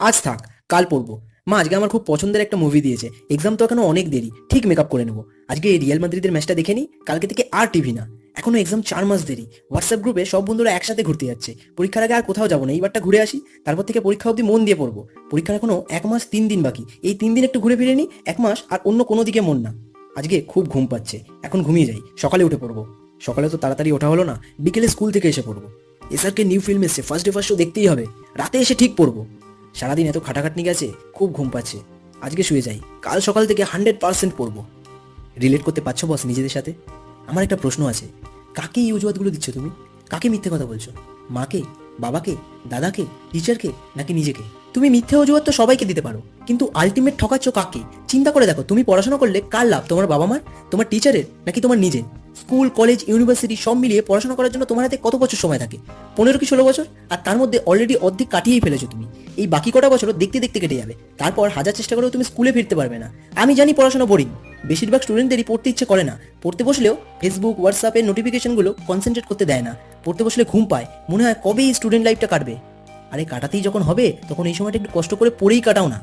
আজ থাক, কাল পড়বো। মা, আজকে আমার খুব পছন্দের একটা মুভি দিয়েছে, এক্সাম তো এখনো অনেক দেরি, ঠিক মেকআপ করে নেবো। আজকে এই রিয়াল মাদ্রিদের ম্যাচটা দেখে নিই, কালকে থেকে আর টিভি না। এখনো এক্সাম 4 মাস দেরি। হোয়াটসঅ্যাপ গ্রুপে সব বন্ধুরা একসাথে ঘুরতে যাচ্ছে। পরীক্ষার আগে আর কোথাও যাবো না, এইবারটা ঘুরে আসি, তারপর থেকে পরীক্ষা অবধি মন দিয়ে পড়বো। পরীক্ষার এখনো 1 মাস 3 দিন বাকি, এই 3 দিন একটু ঘুরে ফিরে নিই, 1 মাস আর অন্য কোনো দিকে মন না। আজকে খুব ঘুম পাচ্ছে, এখন ঘুমিয়ে যাই, সকালে উঠে পড়বো। সকালে তো তাড়াতাড়ি ওঠা হলো না, বিকেলে স্কুল থেকে এসে পড়বো। এসআরকে নিউ ফিল্ম এসছে, ফার্স্ট ডে ফার্স্ট শো দেখতেই হবে, রাতে এসে ঠিক পড়বো। সারাদিন এত খাটাখাটনি গেছে, খুব ঘুম পাচ্ছে। আজকে শুয়ে যাই, কাল সকাল থেকে 100% পড়বো। রিলেট করতে পারছো বস নিজেদের সাথে? আমার একটা প্রশ্ন আছে, কাকে এই অজুহাতগুলো দিচ্ছ তুমি? কাকে মিথ্যে কথা বলছো? মাকে, বাবাকে, দাদাকে, টিচারকে, নাকি নিজেকে? তুমি মিথ্যে অজুহাত তো সবাইকে দিতে পারো, কিন্তু আলটিমেট ঠকাচ্ছ কাকে? চিন্তা করে দেখো, তুমি পড়াশোনা করলে কার লাভ? তোমার বাবা মার, তোমার টিচারের, নাকি তোমার নিজের? স্কুল, কলেজ, ইউনিভার্সিটি সব মিলিয়ে পড়াশোনা করার জন্য তোমার হাতে কত বছর সময় থাকে? 15 কি 16 বছর, আর তার মধ্যে অলরেডি অর্ধেক কাটিয়েই ফেলেছো তুমি। এই বাকি কটা বছর দেখতে দেখতে কেটে যাবে, তারপর হাজার চেষ্টা করেও তুমি স্কুলে ফিরতে পারবে না। আমি জানি পড়াশোনা বোরিং, বেশিরভাগ স্টুডেন্টদেরই পড়তে ইচ্ছে করে না। পড়তে বসলেও ফেসবুক, হোয়াটসঅ্যাপের নোটিফিকেশনগুলো কনসেন্ট্রেট করতে দেয় না। পড়তে বসলে ঘুম পায়, মনে হয় কবে এই স্টুডেন্ট লাইফটা কাটবে। আরে কাটাতেই যখন হবে, তখন এই সময়টা একটু কষ্ট করে পড়েই কাটাও না।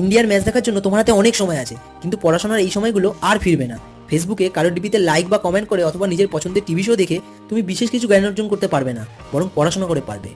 ইন্ডিয়ার ম্যাচ দেখার জন্য তোমার হাতে অনেক সময় আছে, কিন্তু পড়াশোনার এই সময়গুলো আর ফিরবে না। ফেসবুকে কারোর ডিপিতে লাইক বা কমেন্ট করে অথবা নিজের পছন্দের টিভি শো দেখে তুমি বিশেষ কিছু জ্ঞান অর্জন করতে পারবে না, বরং পড়াশোনা করে পারবে।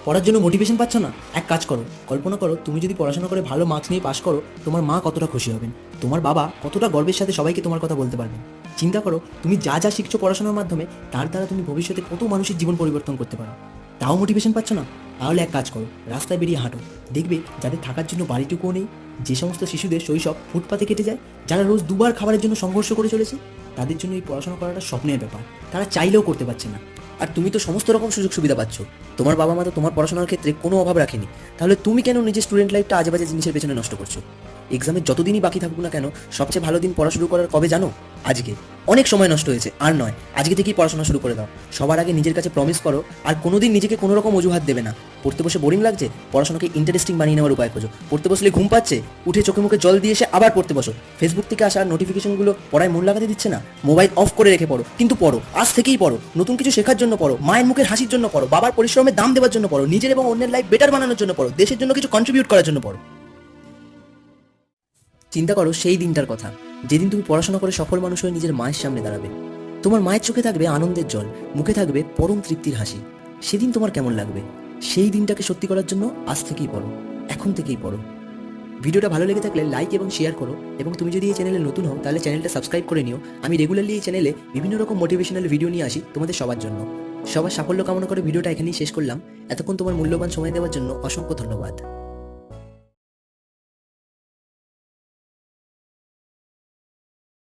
পড়ার জন্য মোটিভেশন পাচ্ছ না? এক কাজ করো, কল্পনা করো তুমি যদি পড়াশোনা করে ভালো মার্কস নিয়ে পাশ করো, তোমার মা কতটা খুশি হবেন, তোমার বাবা কতটা গর্বের সাথে সবাইকে তোমার কথা বলতে পারবেন। চিন্তা করো, তুমি যা যা শিখছো পড়াশোনার মাধ্যমে, তার দ্বারা তুমি ভবিষ্যতে কত মানুষের জীবন পরিবর্তন করতে পারো। তাও মোটিভেশন পাচ্ছ না? তাহলে এক কাজ করো, রাস্তায় বেরিয়ে হাঁটো। দেখবে যাদের থাকার জন্য বাড়িটুকুও নেই, যে সমস্ত শিশুদের শৈশব ফুটপাতে কেটে যায়, যারা রোজ দুবার খাবারের জন্য সংঘর্ষ করে চলেছে, তাদের জন্য এই পড়াশোনা করাটা স্বপ্নের ব্যাপার। তারা চাইলেও করতে পারছে না। আর তুমি তো সমস্ত রকম সুযোগ সুবিধা পাচ্ছ, তোমার বাবা মা তো তোমার পড়াশোনার ক্ষেত্রে কোনো অভাব রাখেনি। তাহলে তুমি কেন নিজের স্টুডেন্ট লাইফটা আজে বাজে জিনিসের পেছনে নষ্ট করছো? এক্সামের যতদিনই বাকি থাকুক না কেন, সবচেয়ে ভালো দিন পড়া শুরু করার কবে জানো? আজকে। অনেক সময় নষ্ট হয়েছে, আর নয়, আজকে থেকেই পড়াশোনা শুরু করে দাও। সবার আগে নিজের কাছে প্রমিস করো, আর কোনোদিন নিজেকে কোনো রকম অজুহাত দেবে না। পড়তে বসে বোরিং লাগছে, পড়াশোনাকে ইন্টারেস্টিং বানিয়ে নেওয়ার উপায় খোঁজো। পড়তে বসলে ঘুম পাচ্ছে, উঠে চোখে মুখে জল দিয়ে এসে আবার পড়তে বসো। ফেসবুক থেকে আসা নোটিফিকেশনগুলো পড়ায় মন লাগাতে দিচ্ছে না, মোবাইল অফ করে রেখে পড়ো, কিন্তু পড়ো, আজ থেকেই পড়ো। নতুন কিছু শেখার জন্য পড়ো, মায়ের মুখের হাসির জন্য পড়ো, বাবার পরিশ্রমের দাম দেওয়ার জন্য পড়ো, নিজের এবং অন্যের লাইফ বেটার বানানোর জন্য পড়ো, দেশের জন্য কিছু কন্ট্রিবিউট করার জন্য পড়ো। চিন্তা করো সেই দিনটার কথা, যেদিন তুমি পড়াশোনা করে সফল মানুষ হয়ে নিজের মায়ের সামনে দাঁড়াবে। তোমার মায়ের চোখে থাকবে আনন্দের জল, মুখে থাকবে পরম তৃপ্তির হাসি। সেদিন তোমার কেমন লাগবে? সেই দিনটাকে সত্যি করার জন্য আজ থেকেই পড়ো, এখন থেকেই পড়ো। ভিডিওটা ভালো লেগে থাকলে লাইক এবং শেয়ার করো, এবং তুমি যদি এই চ্যানেলে নতুন হও তাহলে চ্যানেলটা সাবস্ক্রাইব করে নিও। আমি রেগুলারলি এই চ্যানেলে বিভিন্ন রকম মোটিভেশনাল ভিডিও নিয়ে আসি তোমাদের সবার জন্য। সবার সাফল্য কামনা করে ভিডিওটা এখানেই শেষ করলাম। এতক্ষণ তোমার মূল্যবান সময় দেওয়ার জন্য অসংখ্য ধন্যবাদ।